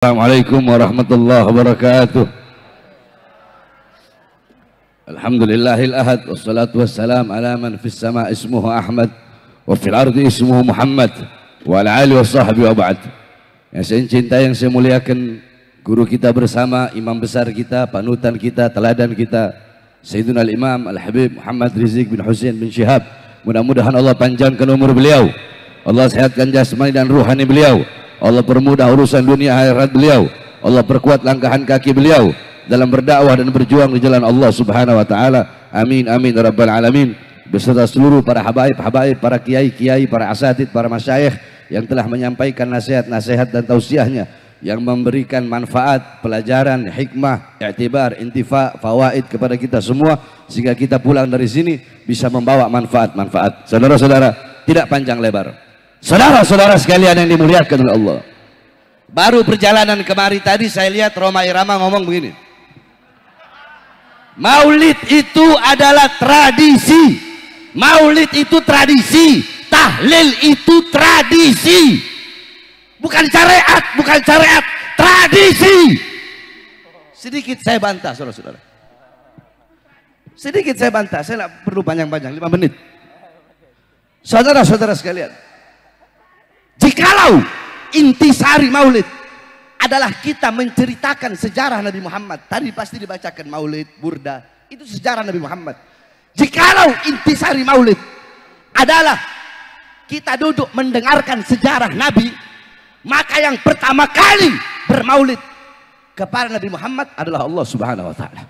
Assalamualaikum warahmatullahi wabarakatuh. Alhamdulillahil ahad wassalatu wassalam ala man fis sama ismuhu Ahmad wa fil ardi ismuhu Muhammad wa ala alihi wa sahbihi wa ba'd. Yang saya cintai, yang saya muliakan, guru kita bersama, imam besar kita, panutan kita, teladan kita, Sayyiduna al-Imam Al-Habib Muhammad Rizik bin Husain bin Syihab. Mudah-mudahan Allah panjangkan umur beliau, Allah sehatkan jasmani dan ruhani beliau, Allah permudah urusan dunia akhirat beliau, Allah perkuat langkahan kaki beliau dalam berdakwah dan berjuang di jalan Allah Subhanahu wa taala. Amin amin ya rabbal alamin. Beserta seluruh para habaib, para kiai, para asatid, para masyayikh yang telah menyampaikan nasihat-nasihat dan tausiahnya yang memberikan manfaat, pelajaran, hikmah, i'tibar, intifa, fawaid kepada kita semua, sehingga kita pulang dari sini bisa membawa manfaat-manfaat. Saudara-saudara, tidak panjang lebar. Saudara-saudara sekalian yang dimuliakan oleh Allah, baru perjalanan kemari tadi saya lihat Roma Irama ngomong begini, Maulid itu adalah tradisi, Maulid itu tradisi, tahlil itu tradisi, bukan syariat, bukan syariat, tradisi. Sedikit saya bantah saudara-saudara, sedikit saya bantah, saya tidak perlu panjang-panjang, 5 menit. Saudara-saudara sekalian, jikalau intisari maulid adalah kita menceritakan sejarah Nabi Muhammad, tadi pasti dibacakan maulid, burda, itu sejarah Nabi Muhammad. Jikalau intisari maulid adalah kita duduk mendengarkan sejarah Nabi, maka yang pertama kali bermaulid kepada Nabi Muhammad adalah Allah Subhanahu wa taala.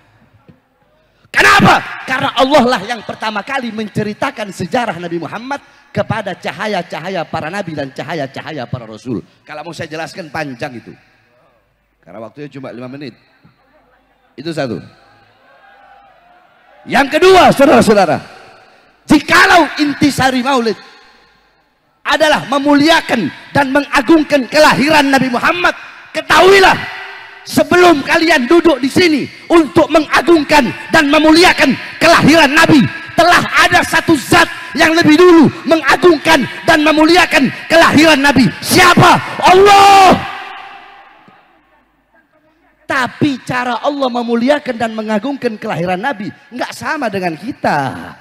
Kenapa? Karena Allah lah yang pertama kali menceritakan sejarah Nabi Muhammad kepada cahaya-cahaya para nabi dan cahaya-cahaya para rasul. Kalau mau saya jelaskan panjang itu, karena waktunya cuma 5 menit. Itu satu. Yang kedua, saudara-saudara, jikalau intisari maulid adalah memuliakan dan mengagungkan kelahiran Nabi Muhammad, ketahuilah, sebelum kalian duduk di sini untuk mengagungkan dan memuliakan kelahiran Nabi, telah ada satu zat yang lebih dulu mengagungkan dan memuliakan kelahiran Nabi. Siapa? Allah. Tapi cara Allah memuliakan dan mengagungkan kelahiran Nabi nggak sama dengan kita.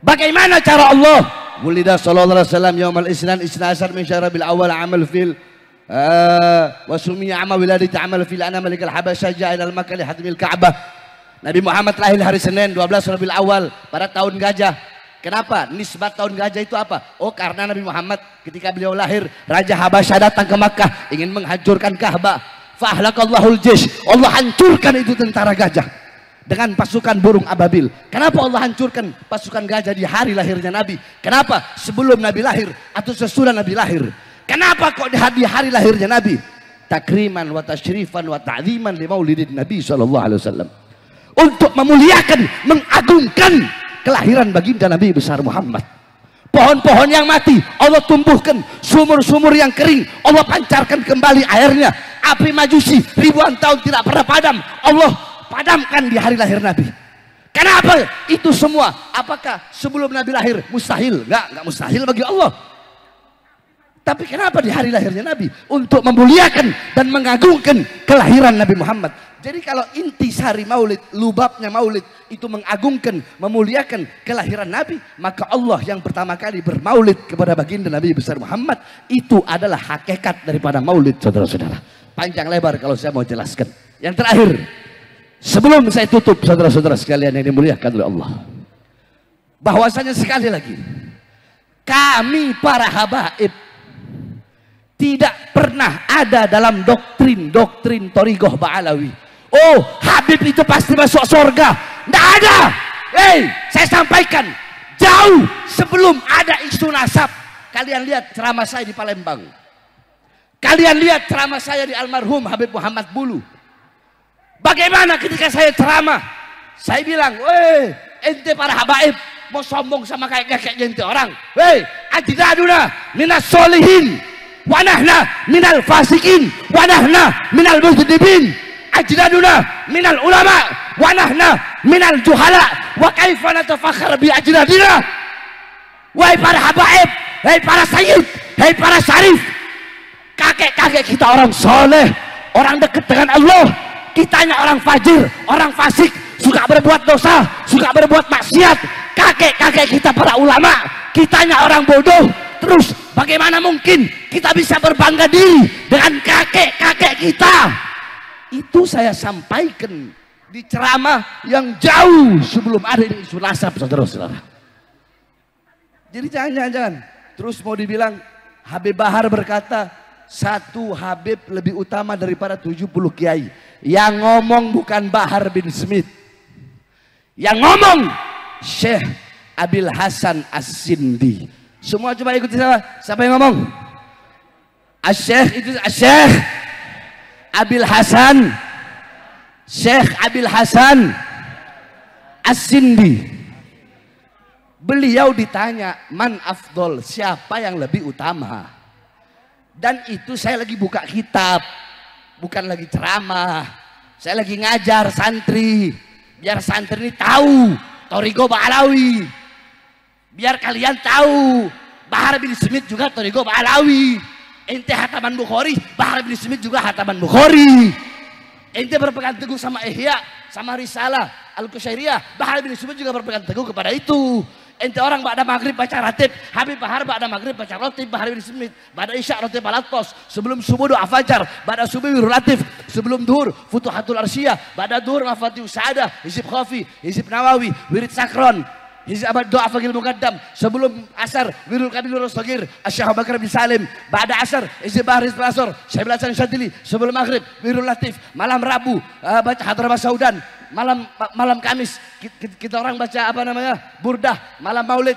Bagaimana cara Allah? Wulida sallallahu alaihi wasallam yaumal isnan asar min syarabil awal amal fil wasumiya amal wiladati amal fil ana malikal habasyah ja'a ilal makkah li hadmil ka'bah. Nabi Muhammad lahir hari Senin 12 Rabiul Awal pada tahun gajah. Kenapa? Nisbat tahun gajah itu apa? Oh, karena Nabi Muhammad ketika beliau lahir, Raja Habasyah datang ke Makkah ingin menghancurkan Ka'bah. Fahlakallahul jish, Allah hancurkan itu tentara gajah dengan pasukan burung ababil. Kenapa Allah hancurkan pasukan gajah di hari lahirnya Nabi? Kenapa? Sebelum Nabi lahir atau sesudah Nabi lahir? Kenapa kok di hari lahirnya Nabi? Takriman wa tasyrifan wa ta'ziman li maulidin Nabi sallallahu alaihi wasallam. Untuk memuliakan, mengagungkan kelahiran baginda Nabi besar Muhammad. Pohon-pohon yang mati Allah tumbuhkan, sumur-sumur yang kering Allah pancarkan kembali airnya. Api majusi ribuan tahun tidak pernah padam, Allah padamkan di hari lahir Nabi. Kenapa itu semua? Apakah sebelum Nabi lahir mustahil? Enggak mustahil bagi Allah. Tapi kenapa di hari lahirnya Nabi? Untuk memuliakan dan mengagungkan kelahiran Nabi Muhammad. Jadi kalau intisari maulid, lubabnya maulid itu mengagungkan, memuliakan kelahiran Nabi, maka Allah yang pertama kali bermaulid kepada baginda Nabi besar Muhammad, itu adalah hakikat daripada maulid, saudara-saudara. Panjang lebar kalau saya mau jelaskan. Yang terakhir, sebelum saya tutup, saudara-saudara sekalian yang dimuliakan oleh Allah, bahwasanya sekali lagi, kami para habaib tidak pernah ada dalam doktrin Thariqah Ba'alawi, oh Habib itu pasti masuk surga. Tidak ada. Saya sampaikan, jauh sebelum ada isu nasab. Kalian lihat ceramah saya di Palembang, kalian lihat ceramah saya di almarhum Habib Muhammad Bulu. Bagaimana ketika saya ceramah, saya bilang, ente para habaib mau sombong sama kayak ente orang. Ajdaduna minas solihin wa nahna minal fasikin wa nahna minal mujribin. Ajdaduna minal ulama wa nahna minal juhala wa kaifa natafakhar bi ajdadina. Wahai para habaib, wahai para sayyid, wahai para syarif, Kakek-kakek kita orang soleh, orang dekat dengan Allah. Kitanya orang fajir, orang fasik, suka berbuat dosa, suka berbuat maksiat. Kakek-kakek kita para ulama, kitanya orang bodoh. Terus bagaimana mungkin kita bisa berbangga diri dengan kakek-kakek kita? Itu saya sampaikan di ceramah yang jauh sebelum ada isu nasab, saudara-saudara. Jadi jangan. Terus mau dibilang Habib Bahar berkata, satu Habib lebih utama daripada 70 kiai. Yang ngomong bukan Bahar bin Smith. Yang ngomong Syekh Abil Hasan As-Sindi. Semua coba ikuti saya. Siapa yang ngomong? Syekh itu Syekh Abil Hasan. Syekh Abil Hasan As-Sindi. Beliau ditanya, man afdol, siapa yang lebih utama? Dan itu saya lagi buka kitab, bukan lagi ceramah. Saya lagi ngajar santri, biar santri ini tahu Thariqah Ba'alawi. Biar kalian tahu Bahar bin Smith juga Thariqah Ba'alawi. Ente hataman Bukhari, Bahar bin Smith juga hataman Bukhari. Ente berpegang teguh sama Ihya, sama Risalah Al-Qusyairiyah, Bahar bin Smith juga berpegang teguh kepada itu. Ente orang ba'da maghrib baca ratib, Habib Bahar ba'da maghrib baca ratib, Bahar bin Smith ba'da isya ratib al-attos, sebelum subuh doa fajar, ba'da subuh wirul latif, sebelum duhur futuhatul arsyiyah, ba'da duhur mafatihus sa'adah, hizib khafi, hizib nawawi, wirid sakron, hizib abad doa fagil muqaddam, sebelum asar wirul kabirul sagir, Syekh Abu Bakar bin Salim, ba'da asar hizib bahar hizib asar, Syekh Hasan Syadili, sebelum maghrib wirul latif, malam Rabu baca hadrah saudan, malam Kamis kita orang baca apa namanya burdah, malam Maulid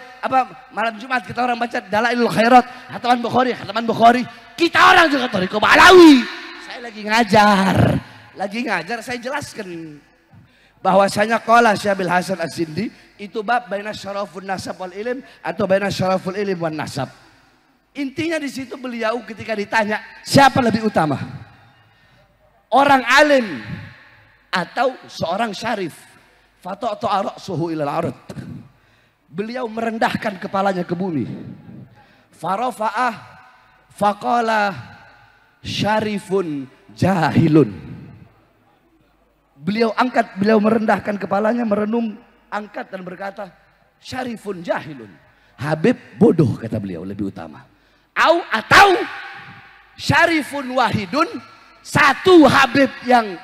malam Jumat kita orang baca Dalailul Khairat, hataman Bukhari. Kita orang juga Thariqah Ba'alawi. Saya lagi ngajar saya jelaskan bahwasanya qala Syekh Abil Hasan As-Sindi itu bab baina syarafun nasab wal ilm atau baina syaraful ilm wan nasab. Intinya di situ beliau ketika ditanya siapa lebih utama, orang alim atau seorang syarif, fata'ta ra'suhu ilal ard. Beliau merendahkan kepalanya ke bumi. Farafa'ah faqala syarifun jahilun. Beliau merendahkan kepalanya, merenung, angkat dan berkata, syarifun jahilun. Habib bodoh, kata beliau, lebih utama. Atau syarifun wahidun, satu Habib yang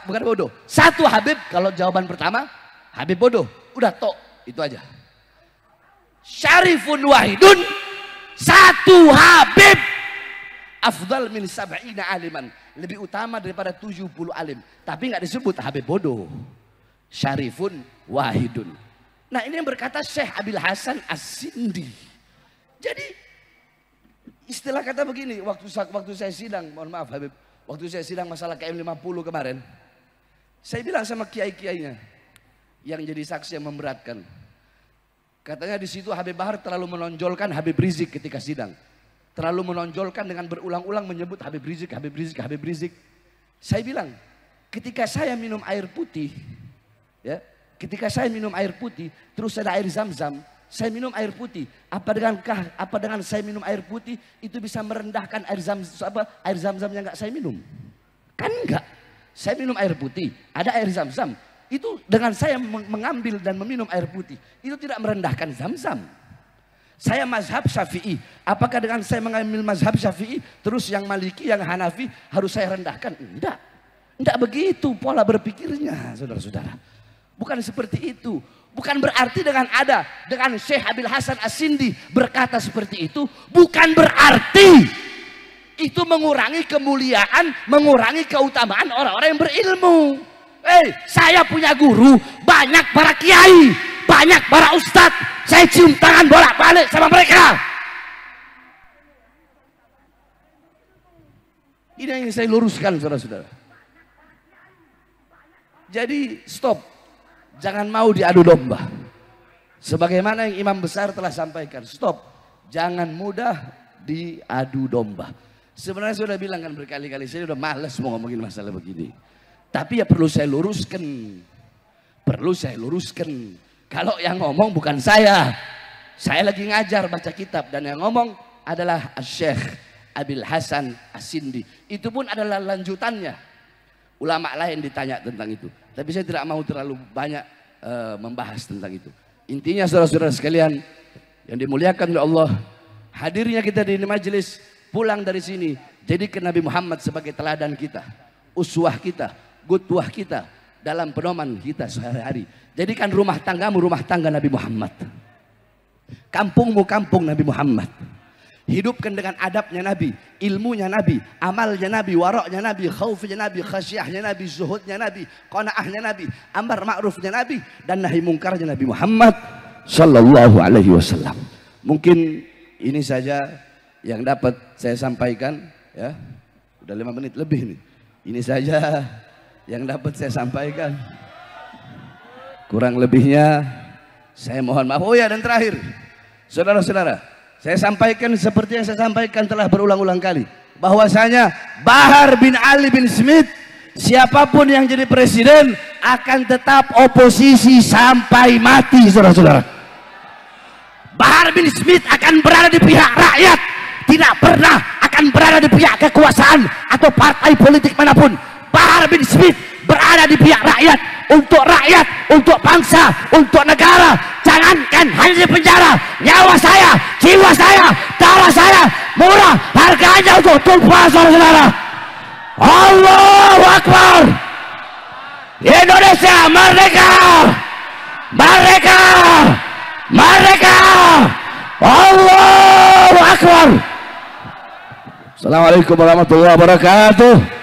bukan bodoh. Satu Habib, kalau jawaban pertama Habib bodoh, udah tok, itu aja. Syarifun wahidun, satu Habib afdal min sab'ina aliman, lebih utama daripada 70 alim. Tapi nggak disebut Habib bodoh. Syarifun wahidun. Nah, ini yang berkata Syekh Abil Hasan As-Sindi. Jadi istilah kata begini, waktu saya sidang, mohon maaf Habib, waktu saya sidang masalah KM50 kemarin, saya bilang sama kiai-kiainya yang jadi saksi yang memberatkan. Katanya di situ Habib Bahar terlalu menonjolkan Habib Rizik ketika sidang. Terlalu menonjolkan dengan berulang-ulang menyebut Habib Rizik, Habib Rizik, Habib Rizik. Saya bilang, ketika saya minum air putih, ya, ketika saya minum air putih, terus ada air zam-zam, saya minum air putih. Apa dengan saya minum air putih itu bisa merendahkan air zam-zam yang nggak saya minum? Kan enggak. Saya minum air putih, ada air zam-zam. Itu dengan saya mengambil dan meminum air putih, itu tidak merendahkan zam-zam. Saya mazhab Syafi'i. Apakah dengan saya mengambil mazhab Syafi'i, terus yang Maliki, yang Hanafi harus saya rendahkan? Enggak. Enggak begitu pola berpikirnya, saudara-saudara. Bukan seperti itu. Bukan berarti dengan Syekh Abil Hasan As-Sindi berkata seperti itu, bukan berarti itu mengurangi kemuliaan, mengurangi keutamaan orang-orang yang berilmu. Saya punya guru, banyak para kiai, banyak para ustadz. Saya cium tangan bolak-balik sama mereka. Ini yang ingin saya luruskan, saudara-saudara. Jadi stop. Jangan mau diadu domba. Sebagaimana yang imam besar telah sampaikan, stop. Jangan mudah diadu domba. Sebenarnya saya sudah bilang kan berkali-kali, saya sudah malas mau ngomongin masalah begini. Tapi ya perlu saya luruskan. Kalau yang ngomong bukan saya lagi ngajar baca kitab, dan yang ngomong adalah Syekh Abil Hasan As-Sindi. Itu pun adalah lanjutannya. Ulama lain ditanya tentang itu. Tapi saya tidak mau terlalu banyak membahas tentang itu. Intinya saudara-saudara sekalian yang dimuliakan oleh Allah, hadirnya kita di majelis, pulang dari sini, jadikan Nabi Muhammad sebagai teladan kita, uswah kita, qudwah kita dalam pedoman kita sehari-hari. Jadikan rumah tanggamu rumah tangga Nabi Muhammad, kampungmu kampung Nabi Muhammad. Hidupkan dengan adabnya Nabi, ilmunya Nabi, amalnya Nabi, waroknya Nabi, khaufnya Nabi, khasyahnya Nabi, zuhudnya Nabi, qanaahnya Nabi, amar ma'rufnya Nabi, dan nahi mungkarnya Nabi Muhammad sallallahu alaihi wasallam. Mungkin ini saja yang dapat saya sampaikan, ya. Udah 5 menit lebih nih. Ini saja yang dapat saya sampaikan. Kurang lebihnya saya mohon maaf. Oh ya, dan terakhir, saudara-saudara, saya sampaikan seperti yang saya sampaikan telah berulang-ulang kali, bahwasanya Bahar bin Ali bin Smith, siapapun yang jadi presiden akan tetap oposisi sampai mati, saudara-saudara. Bahar bin Smith akan berada di pihak rakyat, tidak pernah akan berada di pihak kekuasaan atau partai politik manapun. Bahar bin Smith berada di pihak rakyat, untuk bangsa, untuk negara. Jangankan hanya di penjara, nyawa saya, jiwa saya, darah saya murah harganya untuk tumpah, saudara-saudara. Allahu Akbar. Indonesia merdeka, merdeka, merdeka. Allahu Akbar. Assalamualaikum warahmatullahi wabarakatuh.